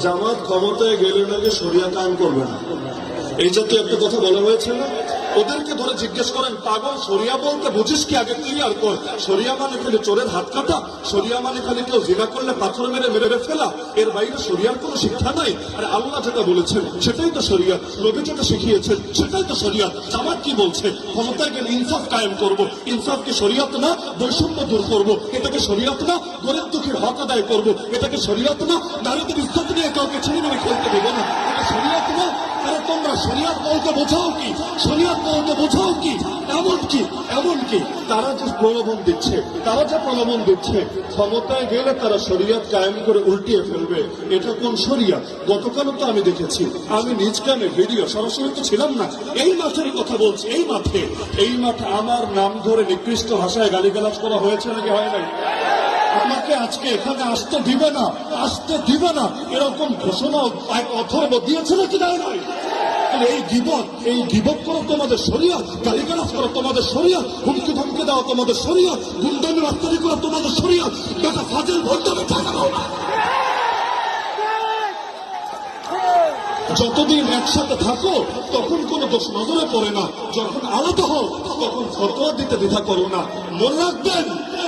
জামাত ক্ষমতায় গেলে নাকি শরিয়া কায়েম করবে না, এই জাতীয় একটা কথা বলা হয়েছে না? ওদেরকে ধরে জিজ্ঞেস করেন, পাগল শরিয়া বলতে বুঝিস কি? আগে ক্লিয়ার কর। শরিয়া মানে খালি চোরের হাত কাটা? শরিয়া মানে খালি কেউ জিনা করলে পাথর মেরে মেরে ফেলা? এর বাইরে শরিয়ার কোনো শিক্ষা নাই? আরে আল্লাহ যেটা বলেছেন সেটাই তো শরিয়া, নবী যেটা শিখিয়েছেন সেটাই তো শরিয়া। জামাত কি বলছে? ক্ষমতায় গেলে ইনসাফ কায়েম করব। ইনসাফ কি শরিয়ত না? বৈষম্য দূর করব, এটাকে শরিয়ত না? গরিব দুঃখীর হক আদায় করব, এটাকে শরিয়ত না? নারীদের ইজ্জত নিয়ে কাউকে ছেড়ে মেরে খেলতে দেবো না, এটা শরিয়ত না? আরে তোমরা শরিয়ত বলতে বোঝাও কি? শরিয়ত বলতে বোঝাও কি? এমনকি তারা যে প্রলোভন দিচ্ছে, ক্ষমতায় গেলে তারা শরিয়ত কায়েম করে উল্টিয়ে ফেলবে। এটা কোন শরিয়ত? গতকালও তো আমি দেখেছি, আমি নিজ কানে ভিডিও, সরাসরি তো ছিলাম না, এই মাঠের কথা বলছি। এই মাঠে আমার নাম ধরে নিকৃষ্ট ভাষায় গালিগালাজ করা হয়েছে নাকি হয় নাই? আমাকে আজকে এখানে আসতে দিবে না এরকম ঘোষণা এক অথর্ব দিয়েছে নাকি দেয় নাই? এই গিবত করো তোমাদের শরিয়ত, গালিগালাজ করো তোমাদের শরিয়ত, হুমকি ধমকি দেওয়া তোমাদের শরিয়ত, গুন্ডামি রাস্তারি করা তোমাদের শরিয়ত। বেটা ফাজিল ভণ্ডামি টাকা দাও না। যতদিন একসাথে থাকো তখন কোনো দোষ নজরে পড়ে না, যখন আলাদা হও তখন ফতোয়া দিতে দ্বিধা করো না। মনে রাখবেন,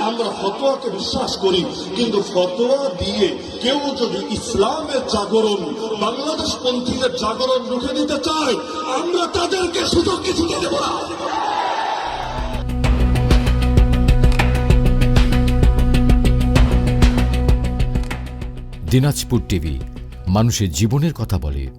আমরা ফতোয়াকে বিশ্বাস করি, কিন্তু ফতোয়া দিয়ে কেউ যদি ইসলামের জাগরণ, বাংলাদেশ পন্থীদের জাগরণ রুখে দিতে চায়, আমরা তাদেরকে সুযোগ কিছু দিয়ে দেব না। দিনাজপুর টিভি, মানুষের জীবনের কথা বলে।